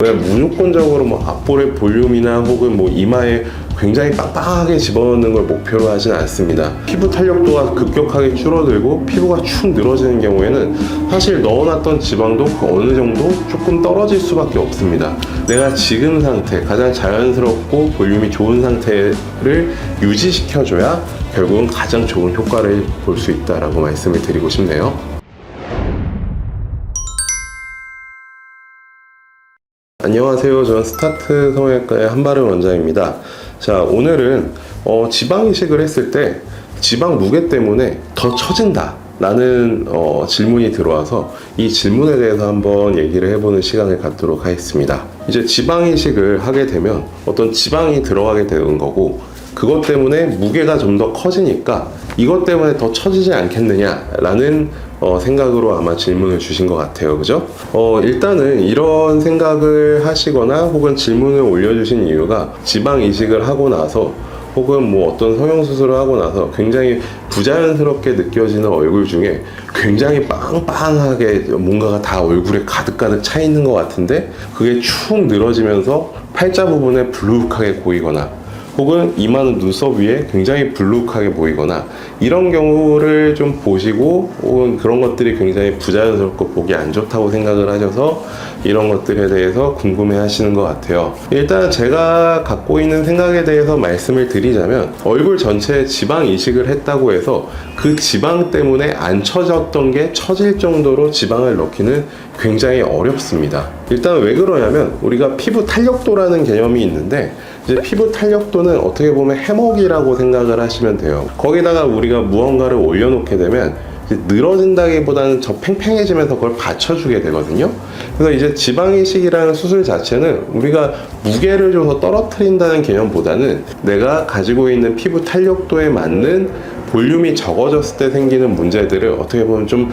왜 무조건적으로 뭐 앞볼의 볼륨이나 혹은 뭐 이마에 굉장히 빵빵하게 집어넣는 걸 목표로 하진 않습니다. 피부 탄력도가 급격하게 줄어들고 피부가 축 늘어지는 경우에는 사실 넣어놨던 지방도 어느 정도 조금 떨어질 수밖에 없습니다. 내가 지금 상태, 가장 자연스럽고 볼륨이 좋은 상태를 유지시켜줘야 결국은 가장 좋은 효과를 볼 수 있다라고 말씀을 드리고 싶네요. 안녕하세요. 저는 스타트 성형외과의 한바름 원장입니다. 자, 오늘은 지방 이식을 했을 때 지방 무게 때문에 더 처진다 라는 질문이 들어와서 이 질문에 대해서 한번 얘기를 해보는 시간을 갖도록 하겠습니다. 이제 지방 이식을 하게 되면 어떤 지방이 들어가게 되는 거고, 그것 때문에 무게가 좀 더 커지니까 이것 때문에 더 처지지 않겠느냐라는 생각으로 아마 질문을 주신 것 같아요. 그죠? 일단은 이런 생각을 하시거나 혹은 질문을 올려주신 이유가 지방 이식을 하고 나서 혹은 뭐 어떤 성형수술을 하고 나서 굉장히 부자연스럽게 느껴지는 얼굴 중에 굉장히 빵빵하게 뭔가가 다 얼굴에 가득가득 차 있는 것 같은데 그게 축 늘어지면서 팔자 부분에 불룩하게 보이거나 혹은 이마는 눈썹 위에 굉장히 불룩하게 보이거나 이런 경우를 좀 보시고 혹은 그런 것들이 굉장히 부자연스럽고 보기 안 좋다고 생각을 하셔서 이런 것들에 대해서 궁금해 하시는 것 같아요. 일단 제가 갖고 있는 생각에 대해서 말씀을 드리자면 얼굴 전체에 지방 이식을 했다고 해서 그 지방 때문에 안 처졌던 게 처질 정도로 지방을 넣기는 굉장히 어렵습니다. 일단 왜 그러냐면 우리가 피부 탄력도라는 개념이 있는데 이제 피부 탄력도는 어떻게 보면 해먹이라고 생각을 하시면 돼요. 거기다가 우리가 무언가를 올려놓게 되면 늘어진다기보다는 더 팽팽해지면서 그걸 받쳐주게 되거든요. 그래서 이제 지방이식이라는 수술 자체는 우리가 무게를 줘서 떨어뜨린다는 개념보다는 내가 가지고 있는 피부 탄력도에 맞는 볼륨이 적어졌을 때 생기는 문제들을 어떻게 보면 좀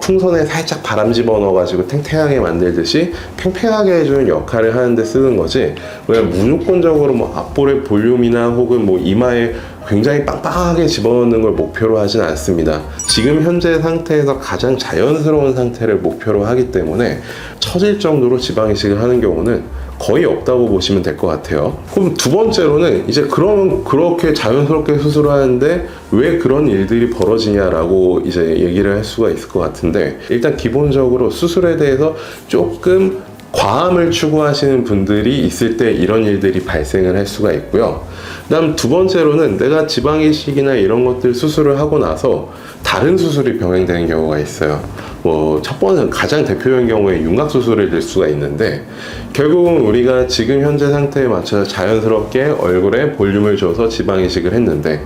풍선에 살짝 바람 집어넣어가지고 탱탱하게 만들듯이 팽팽하게 해주는 역할을 하는데 쓰는 거지, 왜 무조건적으로 뭐 앞볼의 볼륨이나 혹은 뭐 이마에 굉장히 빵빵하게 집어넣는 걸 목표로 하진 않습니다. 지금 현재 상태에서 가장 자연스러운 상태를 목표로 하기 때문에 처질 정도로 지방 이식을 하는 경우는 거의 없다고 보시면 될 것 같아요. 그럼 두 번째로는 이제 그러면 그렇게 자연스럽게 수술을 하는데 왜 그런 일들이 벌어지냐라고 이제 얘기를 할 수가 있을 것 같은데, 일단 기본적으로 수술에 대해서 조금 과함을 추구하시는 분들이 있을 때 이런 일들이 발생을 할 수가 있고요. 그다음 두 번째로는 내가 지방이식이나 이런 것들 수술을 하고 나서 다른 수술이 병행되는 경우가 있어요. 뭐 첫 번째는 가장 대표적인 경우에 윤곽 수술을 들 수가 있는데, 결국은 우리가 지금 현재 상태에 맞춰서 자연스럽게 얼굴에 볼륨을 줘서 지방 이식을 했는데,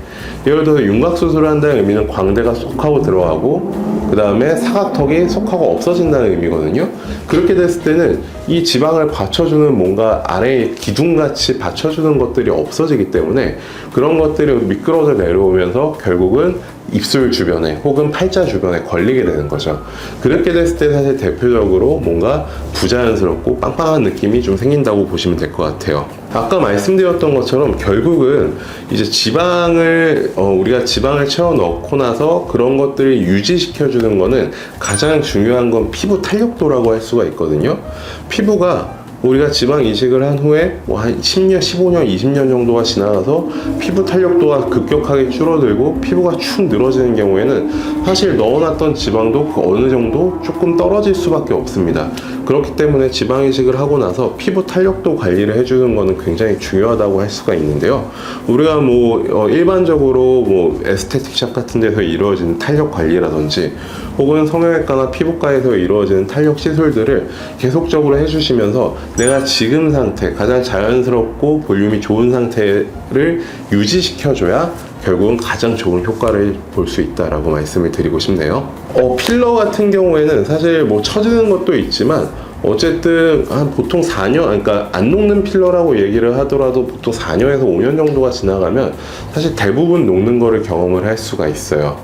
예를 들어서 윤곽 수술을 한다는 의미는 광대가 쏙 하고 들어가고 그 다음에 사각턱이 쏙 하고 없어진다는 의미거든요. 그렇게 됐을 때는 이 지방을 받쳐주는 뭔가 아래에 기둥같이 받쳐주는 것들이 없어지기 때문에 그런 것들이 미끄러져 내려오면서 결국은 입술 주변에 혹은 팔자 주변에 걸리게 되는 거죠. 그렇게 됐을 때 사실 대표적으로 뭔가 부자연스럽고 빵빵한 느낌이 좀 생긴다고 보시면 될 것 같아요. 아까 말씀드렸던 것처럼 결국은 이제 우리가 지방을 채워 넣고 나서 그런 것들을 유지시켜 주는 거는 가장 중요한 건 피부 탄력도라고 할 수가 있거든요. 피부가 우리가 지방 이식을 한 후에 뭐 한 10년, 15년, 20년 정도가 지나가서 피부 탄력도가 급격하게 줄어들고 피부가 축 늘어지는 경우에는 사실 넣어놨던 지방도 어느 정도 조금 떨어질 수밖에 없습니다. 그렇기 때문에 지방 이식을 하고 나서 피부 탄력도 관리를 해주는 것은 굉장히 중요하다고 할 수가 있는데요. 우리가 뭐 일반적으로 뭐 에스테틱샵 같은 데서 이루어지는 탄력 관리라든지 혹은 성형외과나 피부과에서 이루어지는 탄력 시술들을 계속적으로 해주시면서 내가 지금 상태, 가장 자연스럽고 볼륨이 좋은 상태를 유지시켜줘야 결국은 가장 좋은 효과를 볼 수 있다라고 말씀을 드리고 싶네요. 필러 같은 경우에는 사실 뭐 처지는 것도 있지만 어쨌든 한 보통 4년, 그러니까 안 녹는 필러라고 얘기를 하더라도 보통 4년에서 5년 정도가 지나가면 사실 대부분 녹는 거를 경험을 할 수가 있어요.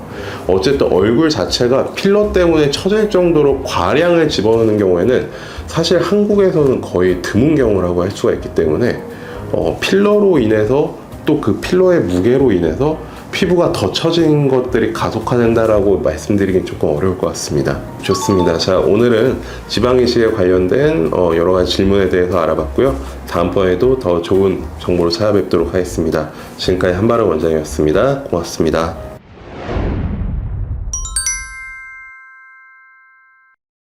어쨌든 얼굴 자체가 필러 때문에 처질 정도로 과량을 집어넣는 경우에는 사실 한국에서는 거의 드문 경우라고 할 수가 있기 때문에 필러로 인해서 또 그 필러의 무게로 인해서 피부가 더 처진 것들이 가속화된다라고 말씀드리긴 조금 어려울 것 같습니다. 좋습니다. 자, 오늘은 지방 이식에 관련된 여러 가지 질문에 대해서 알아봤고요. 다음번에도 더 좋은 정보로 찾아뵙도록 하겠습니다. 지금까지 한바름 원장이었습니다. 고맙습니다.